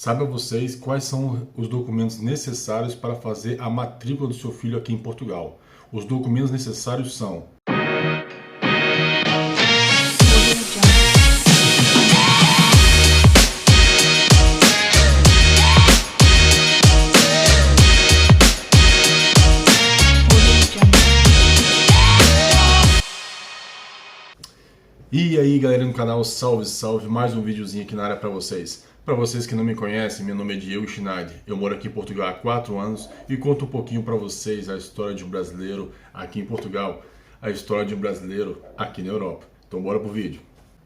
Saibam vocês quais são os documentos necessários para fazer a matrícula do seu filho aqui em Portugal. Os documentos necessários são: E aí galera do canal, salve, salve, mais um videozinho aqui na área para vocês. Para vocês que não me conhecem, meu nome é Diego Schneider, eu moro aqui em Portugal há 4 anos e conto um pouquinho para vocês a história de um brasileiro aqui em Portugal, a história de um brasileiro aqui na Europa. Então bora pro vídeo.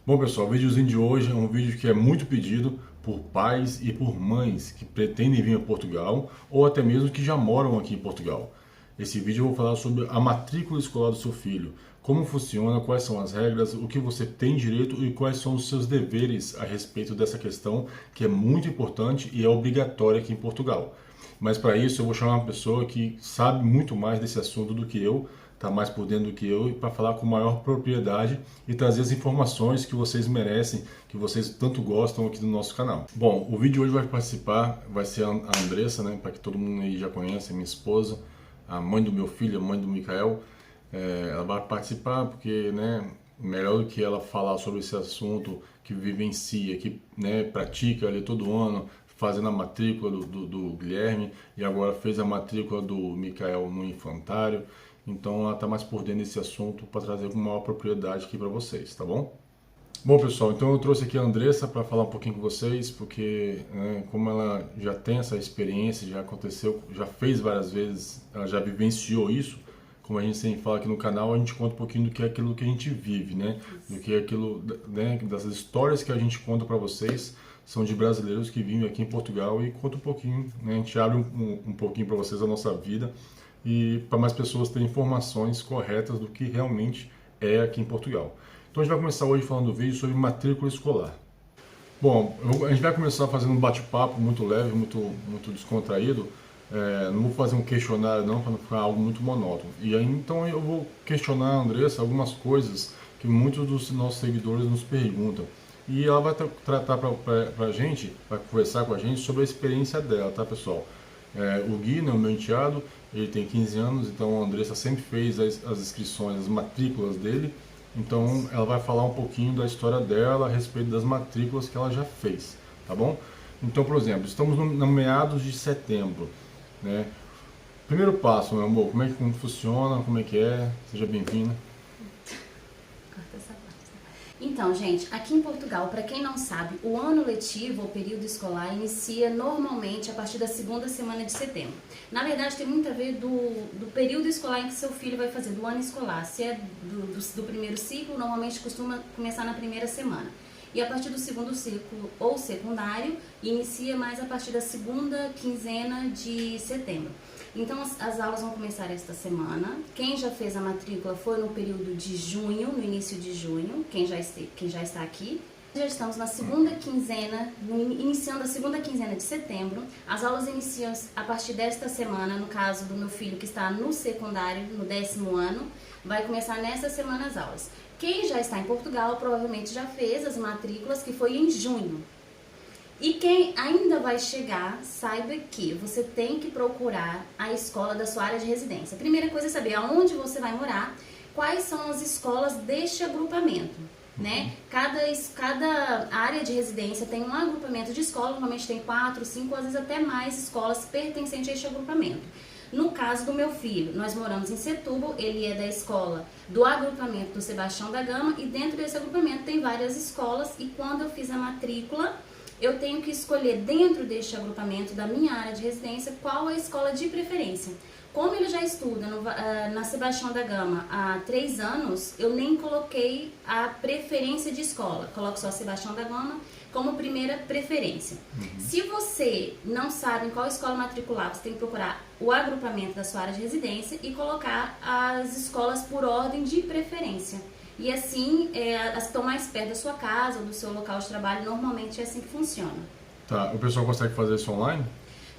Bom pessoal, o videozinho de hoje é um vídeo que é muito pedido por pais e por mães que pretendem vir a Portugal ou até mesmo que já moram aqui em Portugal. Esse vídeo eu vou falar sobre a matrícula escolar do seu filho, como funciona, quais são as regras, o que você tem direito e quais são os seus deveres a respeito dessa questão que é muito importante e é obrigatória aqui em Portugal. Mas para isso eu vou chamar uma pessoa que sabe muito mais desse assunto do que eu, está mais por dentro do que eu, para falar com maior propriedade e trazer as informações que vocês merecem, que vocês tanto gostam aqui do nosso canal. Bom, o vídeo de hoje vai participar, vai ser a Andressa, né, para que todo mundo aí já conheça, minha esposa, a mãe do meu filho, a mãe do Micael. Ela vai participar porque, né, melhor do que ela falar sobre esse assunto, que vivencia, que, né, pratica ali todo ano, fazendo a matrícula do Guilherme e agora fez a matrícula do Micael no infantário. Então ela está mais por dentro desse assunto para trazer com maior propriedade aqui para vocês, tá bom? Bom pessoal, então eu trouxe aqui a Andressa para falar um pouquinho com vocês, porque né, como ela já tem essa experiência, já aconteceu, já fez várias vezes, ela já vivenciou isso, como a gente sempre fala aqui no canal, a gente conta um pouquinho do que é aquilo que a gente vive, né? Do que é aquilo, né, das histórias que a gente conta para vocês, são de brasileiros que vivem aqui em Portugal e conta um pouquinho, né? A gente abre um pouquinho para vocês a nossa vida e para mais pessoas terem informações corretas do que realmente é aqui em Portugal. Então a gente vai começar hoje falando do vídeo sobre matrícula escolar. Bom, a gente vai começar fazendo um bate-papo muito leve, muito descontraído. Não vou fazer um questionário não, para não ficar algo muito monótono. E aí então eu vou questionar a Andressa algumas coisas que muitos dos nossos seguidores nos perguntam. E ela vai tratar pra gente, vai conversar com a gente sobre a experiência dela, tá pessoal? O Gui, né, o meu enteado, ele tem 15 anos, então a Andressa sempre fez as inscrições, as matrículas dele. Então ela vai falar um pouquinho da história dela a respeito das matrículas que ela já fez, tá bom? Então, por exemplo, estamos no meados de setembro, né? Primeiro passo, meu amor, como funciona, como é que é? Seja bem-vinda. Então, gente, aqui em Portugal, para quem não sabe, o ano letivo, ou período escolar, inicia normalmente a partir da segunda semana de setembro. Na verdade, tem muito a ver do período escolar em que seu filho vai fazer, do ano escolar. Se é do primeiro ciclo, normalmente costuma começar na primeira semana. E a partir do segundo ciclo ou secundário, inicia mais a partir da segunda quinzena de setembro. Então as aulas vão começar esta semana. Quem já fez a matrícula foi no período de junho, no início de junho, quem já está aqui. Já estamos na segunda quinzena, iniciando a segunda quinzena de setembro. As aulas iniciam a partir desta semana, no caso do meu filho que está no secundário, no 10º ano, vai começar nesta semana as aulas. Quem já está em Portugal provavelmente já fez as matrículas, que foi em junho. E quem ainda vai chegar, saiba que você tem que procurar a escola da sua área de residência. A primeira coisa é saber aonde você vai morar, quais são as escolas deste agrupamento, né? Cada área de residência tem um agrupamento de escola, normalmente tem 4, 5, às vezes até mais escolas pertencentes a este agrupamento. No caso do meu filho, nós moramos em Setúbal, ele é da escola do agrupamento do Sebastião da Gama e dentro desse agrupamento tem várias escolas e quando eu fiz a matrícula, eu tenho que escolher dentro deste agrupamento da minha área de residência qual é a escola de preferência. Como ele já estuda na Sebastião da Gama há 3 anos, eu nem coloquei a preferência de escola, coloco só Sebastião da Gama como primeira preferência. Se você não sabe em qual escola matricular, você tem que procurar o agrupamento da sua área de residência e colocar as escolas por ordem de preferência. E assim, as que estão mais perto da sua casa ou do seu local de trabalho, normalmente é assim que funciona. Tá, o pessoal consegue fazer isso online?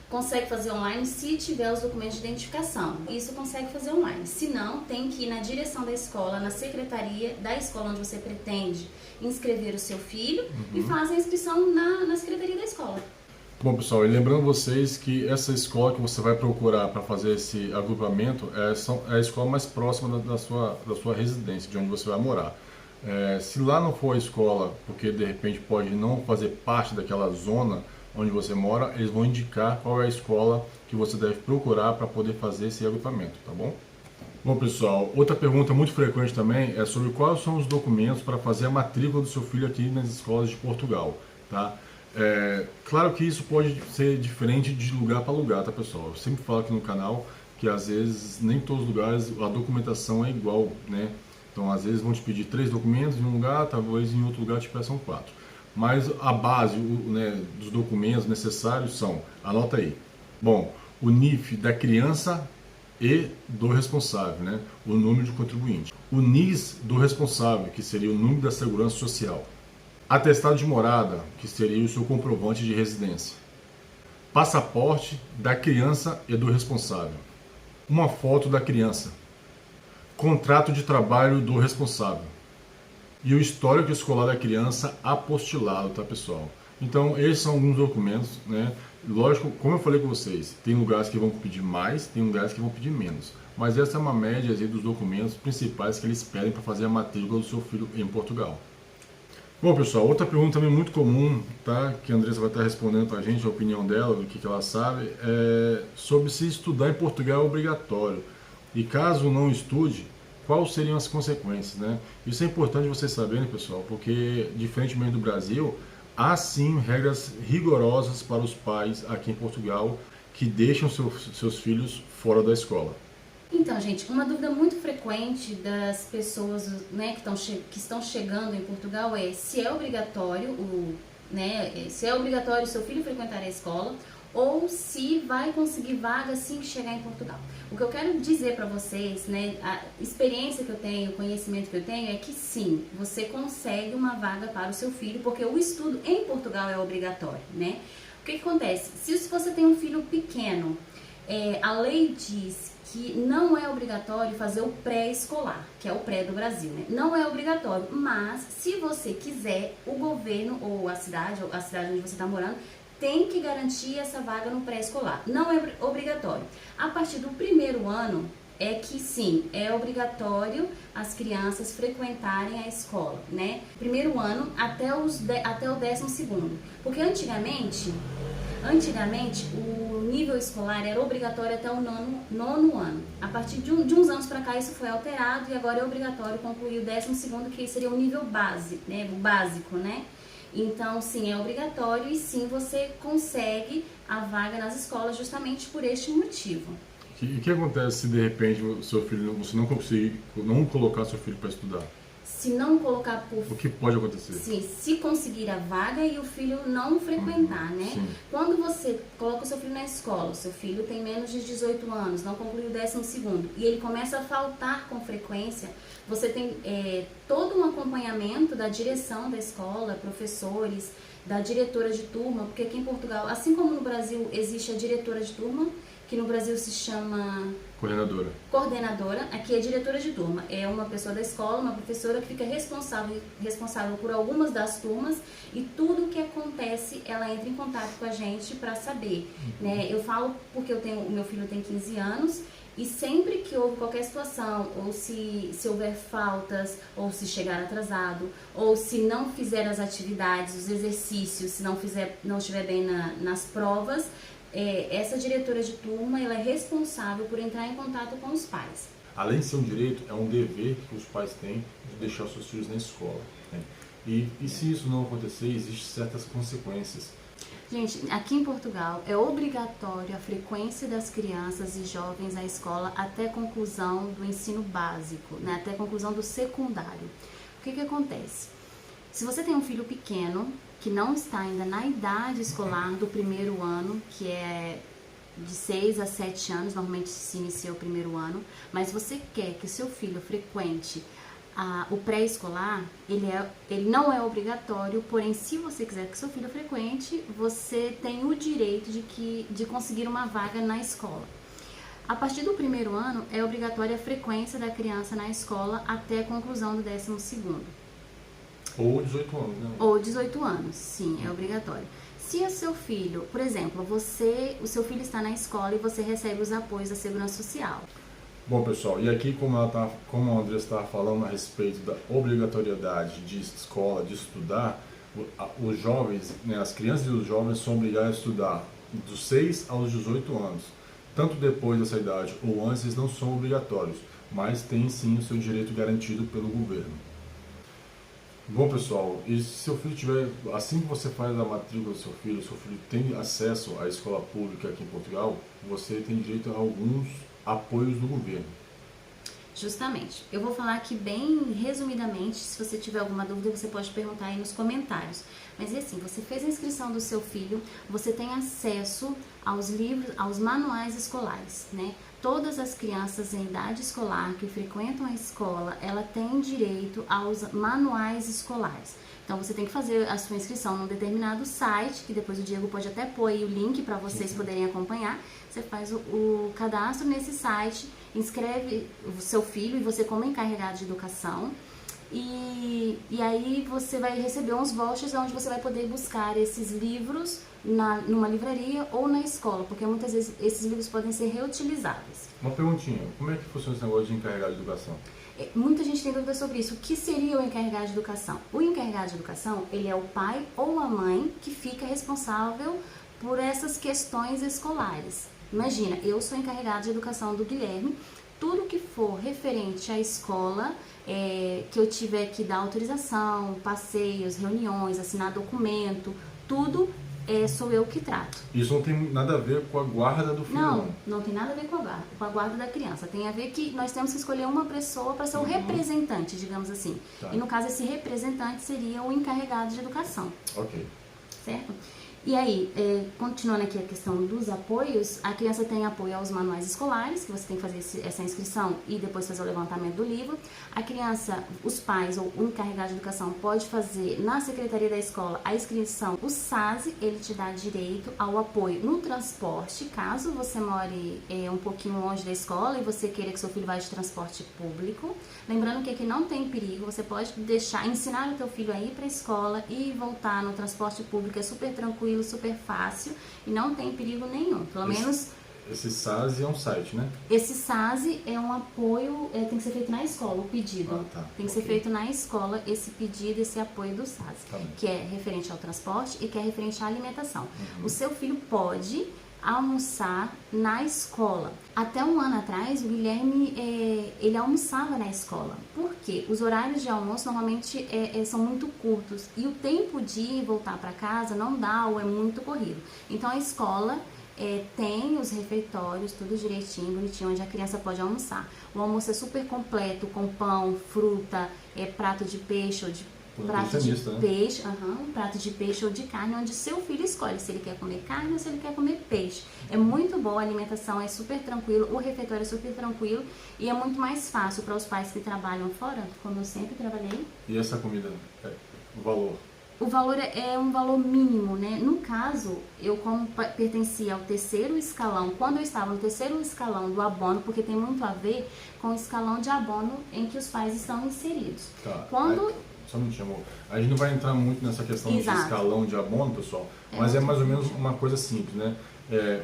Consegue fazer online se tiver os documentos de identificação. Isso consegue fazer online. Se não, tem que ir na direção da escola, na secretaria da escola onde você pretende inscrever o seu filho e faz a inscrição na secretaria da escola. Bom, pessoal, e lembrando vocês que essa escola que você vai procurar para fazer esse agrupamento é a escola mais próxima da sua residência, de onde você vai morar. Se lá não for a escola, porque de repente pode não fazer parte daquela zona onde você mora, eles vão indicar qual é a escola que você deve procurar para poder fazer esse agrupamento, tá bom? Bom, pessoal, outra pergunta muito frequente também é sobre quais são os documentos para fazer a matrícula do seu filho aqui nas escolas de Portugal, tá? Claro que isso pode ser diferente de lugar para lugar, tá, pessoal? Eu sempre falo aqui no canal que às vezes nem todos os lugares a documentação é igual, né? Então, às vezes vão te pedir 3 documentos em um lugar, talvez em outro lugar te peçam 4. Mas a base, né, dos documentos necessários são, anota aí, bom, o NIF da criança e do responsável, né? O número de contribuinte. O NIS do responsável, que seria o número da segurança social. Atestado de morada, que seria o seu comprovante de residência. Passaporte da criança e do responsável. Uma foto da criança. Contrato de trabalho do responsável. E o histórico escolar da criança apostilado, tá, pessoal? Então, esses são alguns documentos, né? Lógico, como eu falei com vocês, tem lugares que vão pedir mais, tem lugares que vão pedir menos. Mas essa é uma média aí dos documentos principais que eles pedem para fazer a matrícula do seu filho em Portugal. Bom, pessoal, outra pergunta também muito comum, tá, que a Andressa vai estar respondendo para a gente, a opinião dela, do que ela sabe, é sobre se estudar em Portugal é obrigatório. E caso não estude, quais seriam as consequências, né? Isso é importante vocês saberem, pessoal, porque, diferentemente do Brasil, há sim regras rigorosas para os pais aqui em Portugal que deixam seus filhos fora da escola. Então, gente, uma dúvida muito frequente das pessoas, né, que estão chegando em Portugal é se é obrigatório se é obrigatório seu filho frequentar a escola ou se vai conseguir vaga assim que chegar em Portugal. O que eu quero dizer para vocês, né, a experiência que eu tenho, o conhecimento que eu tenho é que sim, você consegue uma vaga para o seu filho, porque o estudo em Portugal é obrigatório, né? O que acontece? Se você tem um filho pequeno, a lei diz que não é obrigatório fazer o pré-escolar, que é o pré do Brasil, né? Não é obrigatório, mas se você quiser, o governo ou a cidade onde você está morando, tem que garantir essa vaga no pré-escolar. Não é obrigatório. A partir do primeiro ano, é que sim, é obrigatório as crianças frequentarem a escola, né? Primeiro ano até o 12º. Porque antigamente o nível escolar era obrigatório até o nono ano. A partir de uns anos para cá isso foi alterado e agora é obrigatório concluir o 12º, que seria o nível base, né? O básico, né? Então, sim, é obrigatório e sim, você consegue a vaga nas escolas justamente por este motivo. E o que acontece se de repente você não conseguir não colocar seu filho para estudar? Se não colocar O que pode acontecer? Sim, se conseguir a vaga e o filho não frequentar, né? Sim. Quando você coloca o seu filho na escola, o seu filho tem menos de 18 anos, não concluiu o 12º, e ele começa a faltar com frequência, você tem todo um acompanhamento da direção da escola, professores, da diretora de turma, porque aqui em Portugal, assim como no Brasil existe a diretora de turma, que no Brasil se chama coordenadora, aqui é diretora de turma, é uma pessoa da escola, uma professora que fica responsável por algumas das turmas e tudo que acontece, ela entra em contato com a gente para saber, né? Eu falo porque o meu filho tem 15 anos e sempre que houve qualquer situação, ou se houver faltas, ou se chegar atrasado, ou se não fizer as atividades, os exercícios, se não estiver bem nas provas, essa diretora de turma ela é responsável por entrar em contato com os pais. Além de ser um direito, é um dever que os pais têm de deixar os seus filhos na escola, né? E se isso não acontecer, existem certas consequências. Gente, aqui em Portugal é obrigatório a frequência das crianças e jovens à escola até a conclusão do ensino básico, né? Até a conclusão do secundário. O que acontece? Se você tem um filho pequeno, que não está ainda na idade escolar do primeiro ano, que é de 6 a 7 anos, normalmente se inicia o primeiro ano, mas você quer que seu filho frequente o pré-escolar, ele não é obrigatório, porém se você quiser que seu filho frequente, você tem o direito de conseguir uma vaga na escola. A partir do primeiro ano, é obrigatória a frequência da criança na escola até a conclusão do 12º. Ou 18 anos, né? Ou 18 anos, sim, é obrigatório. Se o seu filho, por exemplo, o seu filho está na escola e você recebe os apoios da Segurança Social. Bom, pessoal, e aqui como a Andressa estava falando a respeito da obrigatoriedade de escola, de estudar, os jovens, né, as crianças e os jovens são obrigados a estudar dos 6 aos 18 anos. Tanto depois dessa idade ou antes, eles não são obrigatórios, mas têm sim o seu direito garantido pelo governo. Bom, pessoal, e se seu filho tiver, assim que você faz a matrícula do seu filho tem acesso à escola pública aqui em Portugal, você tem direito a alguns apoios do governo. Justamente. Eu vou falar aqui bem resumidamente, se você tiver alguma dúvida você pode perguntar aí nos comentários. Mas é assim, você fez a inscrição do seu filho, você tem acesso aos livros, aos manuais escolares, né? Todas as crianças em idade escolar que frequentam a escola, ela tem direito aos manuais escolares. Então você tem que fazer a sua inscrição num determinado site, que depois o Diego pode até pôr aí o link para vocês poderem acompanhar. Você faz o cadastro nesse site, inscreve o seu filho e você como encarregado de educação. E aí você vai receber uns vouchers onde você vai poder buscar esses livros numa livraria ou na escola, porque muitas vezes esses livros podem ser reutilizáveis. Uma perguntinha, como é que funciona esse negócio de encarregado de educação? Muita gente tem dúvida sobre isso. O que seria o encarregado de educação? O encarregado de educação, ele é o pai ou a mãe que fica responsável por essas questões escolares. Imagina, eu sou encarregada de educação do Guilherme, tudo que for referente à escola, que eu tiver que dar autorização, passeios, reuniões, assinar documento, tudo sou eu que trato. Isso não tem nada a ver com a guarda do filho? Não tem nada a ver com a guarda da criança. Tem a ver que nós temos que escolher uma pessoa para ser o representante, digamos assim. Tá. E no caso, esse representante seria o encarregado de educação. Ok. Certo? E aí, continuando aqui a questão dos apoios, a criança tem apoio aos manuais escolares, que você tem que fazer essa inscrição e depois fazer o levantamento do livro. A criança, os pais ou o encarregado de educação pode fazer na secretaria da escola a inscrição. O SASE, ele te dá direito ao apoio no transporte, caso você more um pouquinho longe da escola e você queira que seu filho vá de transporte público. Lembrando que aqui não tem perigo, você pode ensinar o teu filho a ir para a escola e voltar no transporte público, é super tranquilo, super fácil e não tem perigo nenhum, pelo menos. Esse SASE é um site, né? Esse SASE é um apoio, tem que ser feito na escola, o pedido. Tem que ser feito na escola esse pedido, esse apoio do SASE, que é referente ao transporte e que é referente à alimentação. O seu filho pode almoçar na escola. Até um ano atrás, o Guilherme, ele almoçava na escola. Por quê? Os horários de almoço normalmente são muito curtos e o tempo de ir e voltar para casa não dá ou é muito corrido. Então a escola tem os refeitórios, tudo direitinho, bonitinho, onde a criança pode almoçar. O almoço é super completo, com pão, fruta, prato de peixe ou de prato de peixe, prato de peixe ou de carne, onde seu filho escolhe se ele quer comer carne ou se ele quer comer peixe. É muito boa, a alimentação é super tranquilo, o refeitório é super tranquilo e é muito mais fácil para os pais que trabalham fora, como eu sempre trabalhei. E essa comida, o valor? O valor é um valor mínimo, né? No caso, eu como pertencia ao terceiro escalão, quando eu estava no terceiro escalão do abono, porque tem muito a ver com o escalão de abono em que os pais estão inseridos. Tá. Quando... Só um minutinho, amor. A gente não vai entrar muito nessa questão de escalão de abono, pessoal, mas é mais ou menos uma coisa simples, né?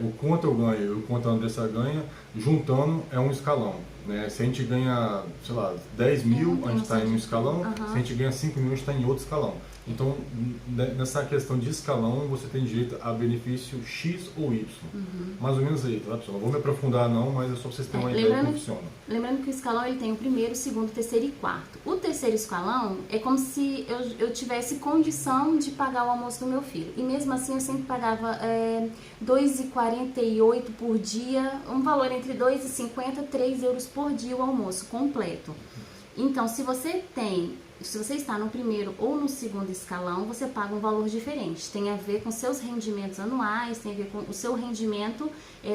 O quanto eu ganho e o quanto a Andressa ganha, juntando é um escalão, né? Se a gente ganha, sei lá, 10 mil, a gente está em um escalão, se a gente ganha 5 mil, a gente está em outro escalão. Então, nessa questão de escalão, você tem direito a benefício X ou Y. Mais ou menos aí, tá, pessoal? Não vou me aprofundar não, mas é só para vocês terem uma ideia de como funciona. Lembrando que o escalão ele tem o primeiro, o segundo, o terceiro e quarto. O terceiro escalão é como se eu tivesse condição de pagar o almoço do meu filho. E mesmo assim eu sempre pagava R$2,48 por dia, um valor entre R$2,50 e €3 por dia o almoço completo. Então, se você está no primeiro ou no segundo escalão, você paga um valor diferente. Tem a ver com seus rendimentos anuais, tem a ver com o seu rendimento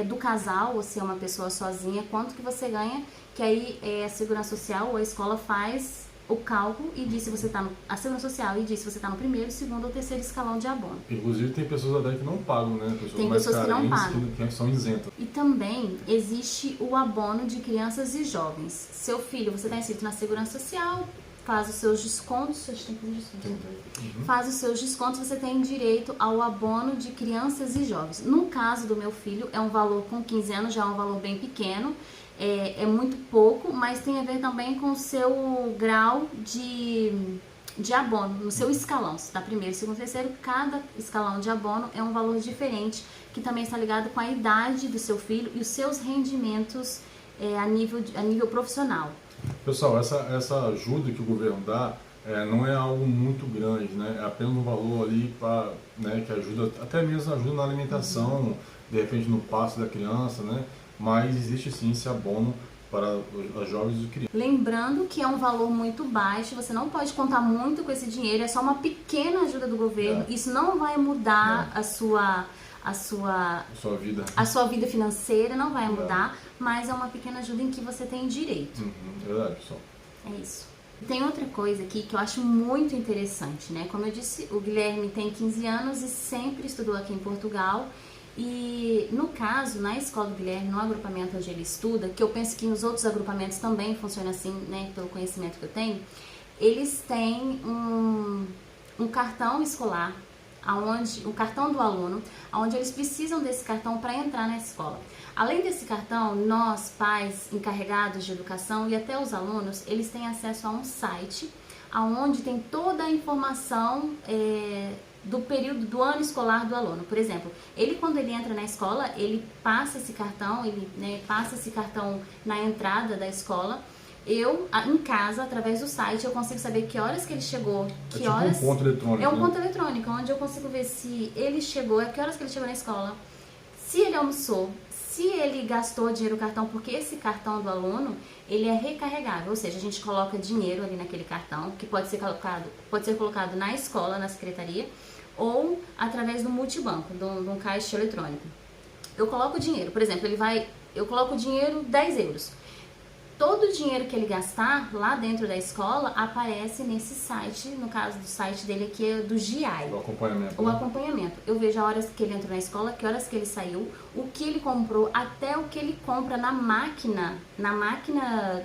do casal, ou se é uma pessoa sozinha, quanto que você ganha, que aí a Segurança Social ou a escola faz o cálculo e diz se você está a Segurança Social e diz se você está no primeiro, segundo ou terceiro escalão de abono. Inclusive tem pessoas até que não pagam, né? Tem pessoas que não pagam. Que são isentas. E também existe o abono de crianças e jovens. Seu filho, você está inscrito na Segurança Social, faz os seus descontos, a gente tem que fazer descontos, faz os seus descontos, você tem direito ao abono de crianças e jovens. No caso do meu filho, é um valor com 15 anos, já é um valor bem pequeno, é muito pouco, mas tem a ver também com o seu grau de abono, no seu escalão. Se está primeiro, segundo, terceiro, cada escalão de abono é um valor diferente, que também está ligado com a idade do seu filho e os seus rendimentos a nível profissional. Pessoal, essa ajuda que o governo dá não é algo muito grande, né? É apenas um valor ali né, que ajuda, até mesmo ajuda na alimentação, de repente no passo da criança, né? Mas existe sim esse abono para os jovens e crianças. Lembrando que é um valor muito baixo, você não pode contar muito com esse dinheiro, é só uma pequena ajuda do governo, isso não vai mudar a sua vida financeira, não vai mudar, mas é uma pequena ajuda em que você tem direito. Verdade, pessoal. É isso. Tem outra coisa aqui que eu acho muito interessante, né? Como eu disse, o Guilherme tem 15 anos e sempre estudou aqui em Portugal. E no caso, na escola do Guilherme, no agrupamento onde ele estuda, que eu penso que nos outros agrupamentos também funciona assim, né, pelo conhecimento que eu tenho, eles têm um cartão escolar, um cartão do aluno, onde eles precisam desse cartão para entrar na escola. Além desse cartão, nós, pais encarregados de educação e até os alunos, eles têm acesso a um site, onde tem toda a informação do período do ano escolar do aluno. Por exemplo, quando ele entra na escola, ele passa esse cartão, passa esse cartão na entrada da escola. Eu, em casa, através do site, eu consigo saber que horas que ele chegou, que horas... um ponto eletrônico. É um ponto eletrônico, onde eu consigo ver se ele chegou, que horas que ele chegou na escola, se ele almoçou, se ele gastou dinheiro no cartão, porque esse cartão do aluno, ele é recarregável, ou seja, a gente coloca dinheiro ali naquele cartão, que pode ser colocado na escola, na secretaria, ou através do multibanco, de um caixa eletrônico. Eu coloco o dinheiro, por exemplo, eu coloco o dinheiro 10 euros. Todo o dinheiro que ele gastar lá dentro da escola aparece nesse site, no caso do site dele aqui é do GIAI. O acompanhamento. O acompanhamento. Eu vejo a horas que ele entrou na escola, que horas que ele saiu, o que ele comprou, até o que ele compra na máquina,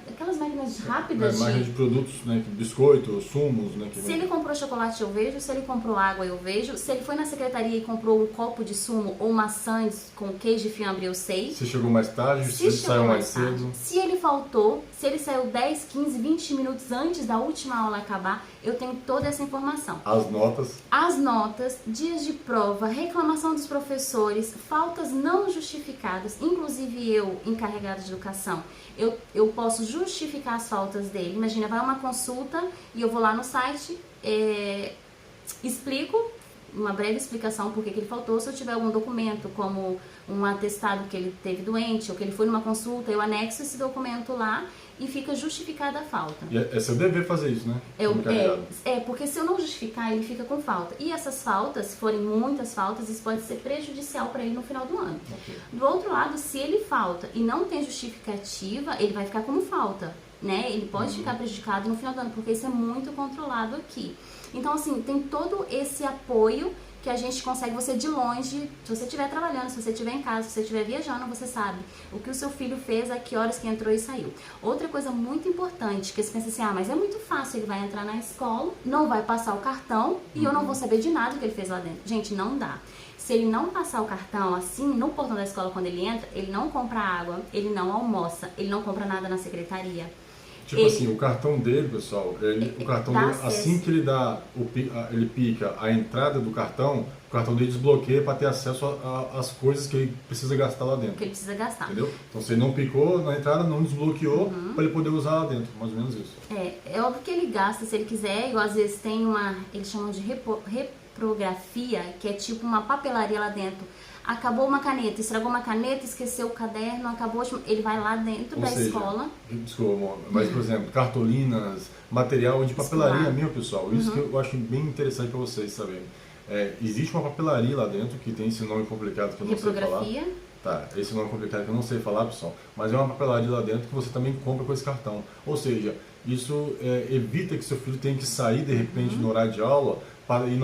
aquelas máquinas rápidas máquina de produtos, né, biscoito, sumos, né. Se ele comprou chocolate eu vejo, se ele comprou água eu vejo, se ele foi na secretaria e comprou um copo de sumo ou maçãs com queijo e fiambre eu sei. Se chegou mais tarde, se ele saiu mais cedo. Se ele faltou, se ele saiu 10, 15, 20 minutos antes da última aula acabar, eu tenho toda essa informação. As notas, dias de prova, reclamação dos professores, faltas não justificadas, inclusive eu, encarregada de educação, eu posso justificar as faltas dele. Imagina, vai uma consulta e eu vou lá no site, explico, uma breve explicação por que ele faltou. Se eu tiver algum documento, como um atestado que ele teve doente ou que ele foi numa consulta, eu anexo esse documento lá e fica justificada a falta. E é seu dever fazer isso, né? Porque se eu não justificar, ele fica com falta. E essas faltas, se forem muitas faltas, isso pode ser prejudicial para ele no final do ano. Do outro lado, se ele falta e não tem justificativa, ele vai ficar como falta, né? Ele pode ficar prejudicado no final do ano, porque isso é muito controlado aqui. Então, assim, tem todo esse apoio que a gente consegue, você de longe, se você estiver trabalhando, se você estiver em casa, se você estiver viajando, você sabe o que o seu filho fez, a que horas que entrou e saiu. Outra coisa muito importante, que você pensa assim, mas é muito fácil, ele vai entrar na escola, não vai passar o cartão e eu não vou saber de nada que ele fez lá dentro. Gente, não dá. Se ele não passar o cartão assim, no portão da escola, quando ele entra, ele não compra água, ele não almoça, ele não compra nada na secretaria. Tipo assim, o cartão dele, pessoal, o cartão dele, assim que ele pica a entrada do cartão, o cartão dele desbloqueia para ter acesso às coisas que ele precisa gastar lá dentro. Que ele precisa gastar. Entendeu? Então, se ele não picou na entrada, não desbloqueou para ele poder usar lá dentro, mais ou menos isso. É óbvio que ele gasta se ele quiser, igual às vezes tem eles chamam de reprografia, que é tipo uma papelaria lá dentro. Acabou uma caneta, estragou uma caneta, esqueceu o caderno, ele vai lá dentro da escola. Desculpa, mas por exemplo, cartolinas, material de papelaria mesmo, pessoal. Isso que eu acho bem interessante para vocês saberem. Existe uma papelaria lá dentro que tem esse nome complicado que eu não sei falar. Tá, esse nome complicado que eu não sei falar, pessoal. Mas é uma papelaria lá dentro que você também compra com esse cartão. Ou seja, isso evita que seu filho tenha que sair de repente no horário de aula para ir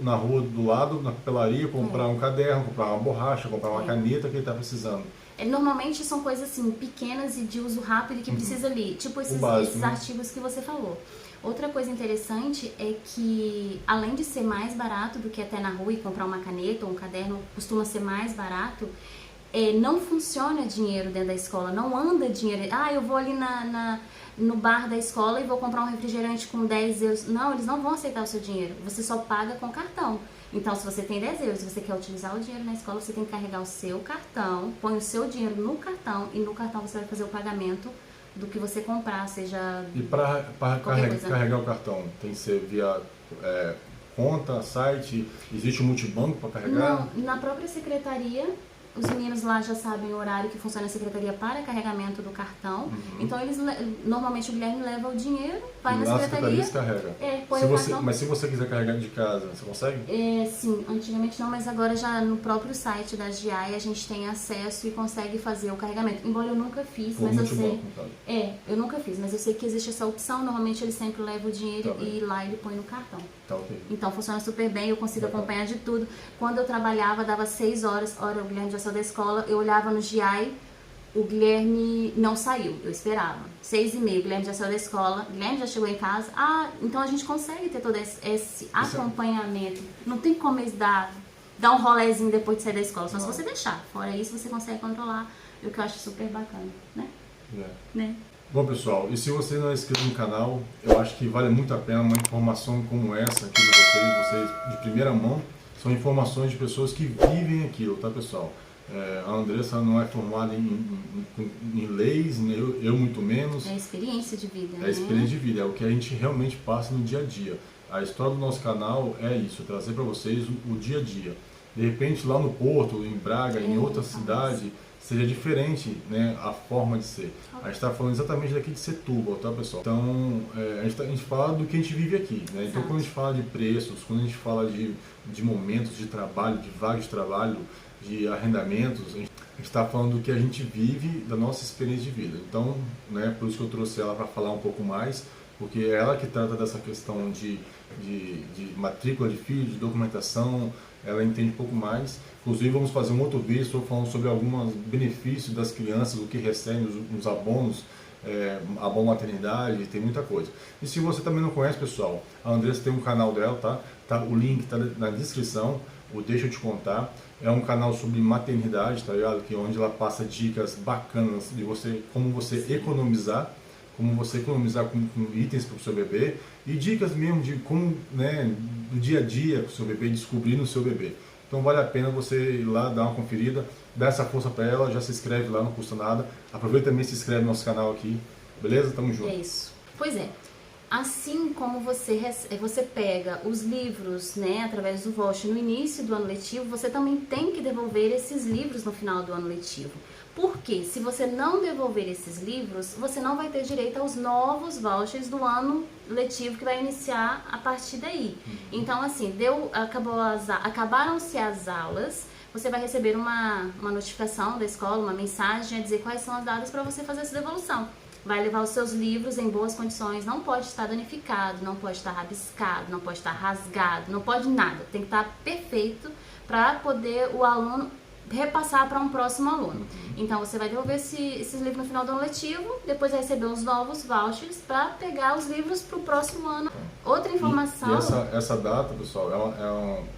na rua do lado, na papelaria, comprar um caderno, comprar uma borracha, comprar uma caneta que ele está precisando. Normalmente são coisas assim, pequenas e de uso rápido que precisa ali, tipo esses básico, artigos que você falou. Outra coisa interessante é que, além de ser mais barato do que até na rua e comprar uma caneta ou um caderno, costuma ser mais barato, não funciona dinheiro dentro da escola, não anda dinheiro. Ah, eu vou ali no bar da escola e vou comprar um refrigerante com 10 euros. Não, eles não vão aceitar o seu dinheiro, você só paga com cartão. Então, se você tem 10 euros e você quer utilizar o dinheiro na escola, você tem que carregar o seu cartão, põe o seu dinheiro no cartão e no cartão você vai fazer o pagamento do que você comprar, seja... E para carregar o cartão, tem que ser via conta, site? Existe um multibanco para carregar? Não, na própria secretaria, os meninos lá já sabem o horário que funciona a secretaria para carregamento do cartão. Então, normalmente o Guilherme leva o dinheiro, vai na secretaria... se carrega. Põe o cartão. Mas se você quiser carregar de casa, você consegue? Sim, antigamente não, mas agora já no próprio site da GI a gente tem acesso e consegue fazer o carregamento. Embora eu nunca fiz, mas eu sei... eu nunca fiz, mas eu sei que existe essa opção. Normalmente ele sempre leva o dinheiro e lá ele põe no cartão. Então funciona super bem, eu consigo acompanhar de tudo. Quando eu trabalhava, dava 6 horas, o Guilherme já saiu da escola, eu olhava no GI, o Guilherme não saiu, eu esperava. 6h30, o Guilherme já saiu da escola, o Guilherme já chegou em casa. Então a gente consegue ter todo esse acompanhamento. Não tem como eles dar um rolezinho depois de sair da escola, só se você deixar. Fora isso, você consegue controlar, o que eu acho super bacana, né? Bom, pessoal, e se você não é inscrito no canal, eu acho que vale muito a pena uma informação como essa aqui de vocês de primeira mão. São informações de pessoas que vivem aquilo, tá, pessoal? A Andressa não é formada em leis, eu muito menos. É experiência de vida, né? É experiência de vida, é o que a gente realmente passa no dia a dia. A história do nosso canal é isso, trazer para vocês o dia a dia. De repente, lá no Porto, em Braga, em outra cidade, seja diferente, né, a forma de ser. A gente está falando exatamente daqui de Setúbal, tá, pessoal? Então, a gente fala do que a gente vive aqui, né? Então, quando a gente fala de preços, quando a gente fala de momentos de trabalho, de vagas de trabalho, de arrendamentos, a gente está falando do que a gente vive, da nossa experiência de vida. Então, né, por isso que eu trouxe ela para falar um pouco mais, porque é ela que trata dessa questão de matrícula de filhos, de documentação, ela entende um pouco mais. Inclusive, vamos fazer um outro vídeo falando sobre alguns benefícios das crianças, o que recebem, os abonos, abono maternidade, tem muita coisa. E se você também não conhece, pessoal, a Andressa tem um canal dela, tá? O link está na descrição, o Deixa Eu Te Contar. É um canal sobre maternidade, tá ligado? Que é onde ela passa dicas bacanas de como você economizar com itens para o seu bebê e dicas mesmo de como, né, do dia a dia com o seu bebê, descobrir no seu bebê. Então vale a pena você ir lá, dar uma conferida, dar essa força para ela, já se inscreve lá, não custa nada. Aproveita também e se inscreve no nosso canal aqui, beleza? Tamo junto. É isso. Pois é. Assim como você pega os livros, né, através do voucher no início do ano letivo, você também tem que devolver esses livros no final do ano letivo. Porque se você não devolver esses livros, você não vai ter direito aos novos vouchers do ano letivo que vai iniciar a partir daí. Então, assim, acabaram-se as aulas, você vai receber uma notificação da escola, uma mensagem a dizer quais são as datas para você fazer essa devolução. Vai levar os seus livros em boas condições, não pode estar danificado, não pode estar rabiscado, não pode estar rasgado, não pode nada. Tem que estar perfeito para poder o aluno repassar para um próximo aluno. Então você vai devolver esses livros no final do ano letivo, depois vai receber os novos vouchers para pegar os livros para o próximo ano. Outra informação... E essa data, pessoal,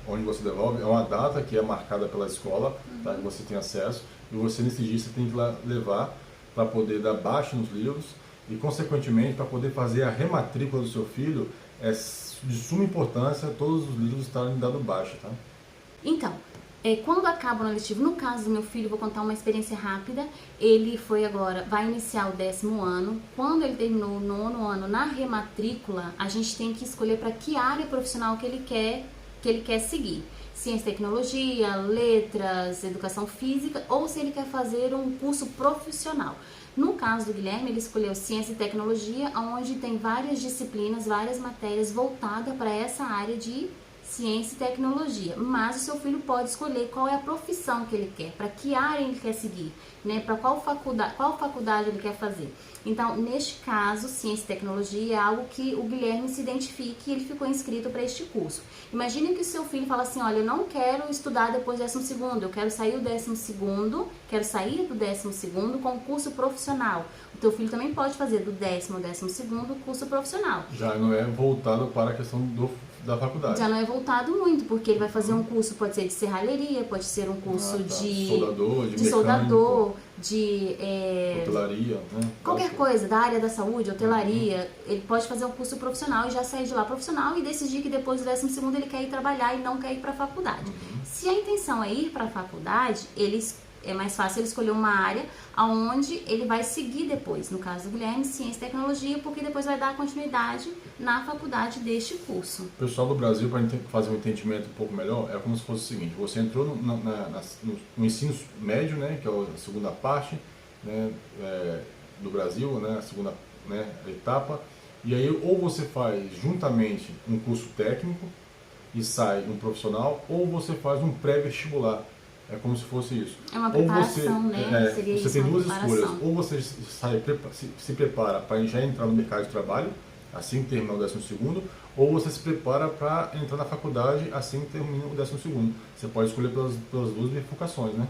onde você devolve, é uma data que é marcada pela escola, tá, que você tem acesso, e você nesse dia você tem que levar para poder dar baixa nos livros e, consequentemente, para poder fazer a rematrícula do seu filho, é de suma importância todos os livros estarem dando baixa, tá? Então, quando acaba o ano letivo, no caso do meu filho, vou contar uma experiência rápida. Ele vai iniciar o 10º ano. Quando ele terminou o 9º ano, na rematrícula, a gente tem que escolher para que área profissional que ele quer seguir. Ciência e tecnologia, letras, educação física, ou se ele quer fazer um curso profissional. No caso do Guilherme, ele escolheu ciência e tecnologia, onde tem várias disciplinas, várias matérias voltadas para essa área de ciência e tecnologia, mas o seu filho pode escolher qual é a profissão que ele quer, para que área ele quer seguir, né? Para qual faculdade ele quer fazer. Então, neste caso, ciência e tecnologia é algo que o Guilherme se identifique e ele ficou inscrito para este curso. Imagine que o seu filho fala assim, olha, eu não quero estudar depois do 12º, eu quero sair do 12º, quero sair do 12º com curso profissional. O teu filho também pode fazer do 10º ao 12º curso profissional. Já não é voltado para a questão da faculdade. Já não é voltado muito, porque ele vai fazer um curso, pode ser de serralheria, pode ser um curso de soldador, de hotelaria, né? Qualquer coisa, da área da saúde, hotelaria, ele pode fazer um curso profissional e já sair de lá profissional e decidir que depois do 12º ele quer ir trabalhar e não quer ir para a faculdade. Se a intenção é ir para a faculdade, é mais fácil ele escolher uma área aonde ele vai seguir depois, no caso do Guilherme, ciência e tecnologia, porque depois vai dar continuidade na faculdade deste curso. O pessoal do Brasil, para fazer um entendimento um pouco melhor, é como se fosse o seguinte: você entrou no ensino médio, né, que é a segunda parte, né, do Brasil, né, a segunda, né, etapa, e aí ou você faz juntamente um curso técnico e sai um profissional, ou você faz um pré-vestibular. É como se fosse isso. É uma preparação, né? Seria você isso, tem duas preparação. escolhas. Ou você se prepara para já entrar no mercado de trabalho, assim que terminar o 12º, ou você se prepara para entrar na faculdade assim que termina o 12º. Você pode escolher pelas duas bifurcações, né?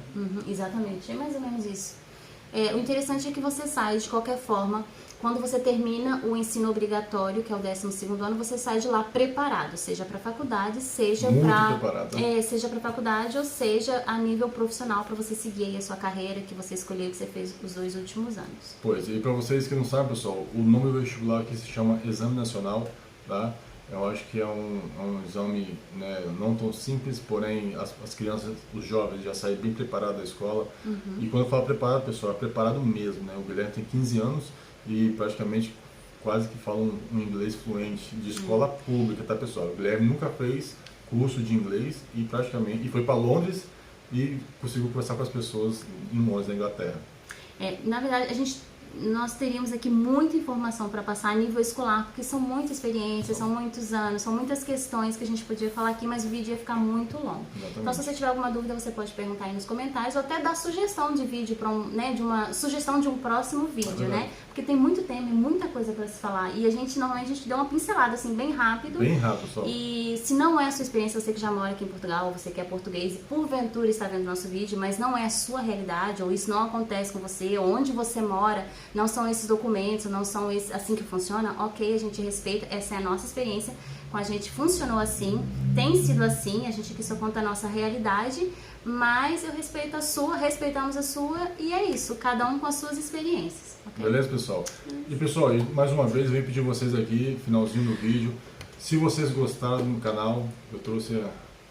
Exatamente, é mais ou menos isso. O interessante é que você sai de qualquer forma. Quando você termina o ensino obrigatório, que é o 12º ano, você sai de lá preparado, seja para faculdade, seja para faculdade ou seja a nível profissional para você seguir aí a sua carreira que você escolheu, que você fez os 2 últimos anos. Pois, e para vocês que não sabem, pessoal, o nome do vestibular aqui se chama Exame Nacional, tá? Eu acho que é um exame, né, não tão simples, porém as crianças, os jovens já saem bem preparados da escola. E quando eu falo preparado, pessoal, é preparado mesmo, né? O Guilherme tem 15 anos e praticamente quase que fala um inglês fluente de escola pública, tá, pessoal? O Guilherme nunca fez curso de inglês e foi para Londres e conseguiu conversar com as pessoas em Londres, na Inglaterra. Na verdade, nós teríamos aqui muita informação para passar a nível escolar, porque são muitas experiências, são muitos anos, são muitas questões que a gente podia falar aqui, mas o vídeo ia ficar muito longo. Exatamente. Então, se você tiver alguma dúvida, você pode perguntar aí nos comentários, ou até dar sugestão de vídeo sugestão de um próximo vídeo, né? Porque tem muito tema e muita coisa para se falar. E normalmente a gente deu uma pincelada assim bem rápido. Bem rápido, só. E se não é a sua experiência, você que já mora aqui em Portugal, ou você que é português e porventura está vendo nosso vídeo, mas não é a sua realidade, ou isso não acontece com você, ou onde você mora, não são esses documentos, não são assim que funciona, ok, a gente respeita, essa é a nossa experiência, com a gente funcionou assim, tem sido assim, a gente aqui só conta a nossa realidade, mas eu respeito a sua, respeitamos a sua, e é isso, cada um com as suas experiências. Okay? Beleza, pessoal? E pessoal, mais uma vez eu venho pedir vocês aqui, finalzinho do vídeo, se vocês gostaram do canal, eu trouxe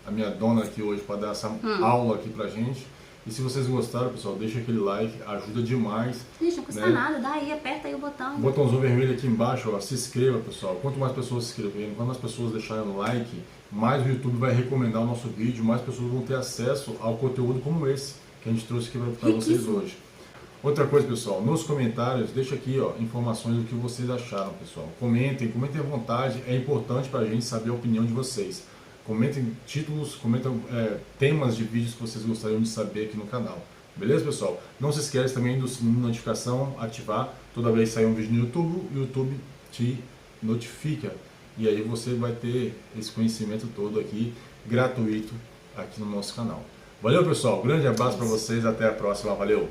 a minha dona aqui hoje para dar essa aula aqui pra gente. E se vocês gostaram, pessoal, deixa aquele like, ajuda demais. Gente, não custa nada, dá aí, aperta aí o botão. Botãozinho vermelho aqui embaixo, ó, se inscreva, pessoal. Quanto mais pessoas se inscreverem, quanto mais pessoas deixarem o like, mais o YouTube vai recomendar o nosso vídeo, mais pessoas vão ter acesso ao conteúdo como esse que a gente trouxe aqui para vocês hoje. Outra coisa, pessoal, nos comentários, deixa aqui, ó, informações do que vocês acharam, pessoal. Comentem à vontade, é importante para a gente saber a opinião de vocês. Comentem títulos, comentem temas de vídeos que vocês gostariam de saber aqui no canal. Beleza, pessoal? Não se esqueça também do sininho de notificação, ativar. Toda vez que sair um vídeo no YouTube, o YouTube te notifica. E aí você vai ter esse conhecimento todo aqui, gratuito, aqui no nosso canal. Valeu, pessoal? Grande abraço para vocês, até a próxima. Valeu!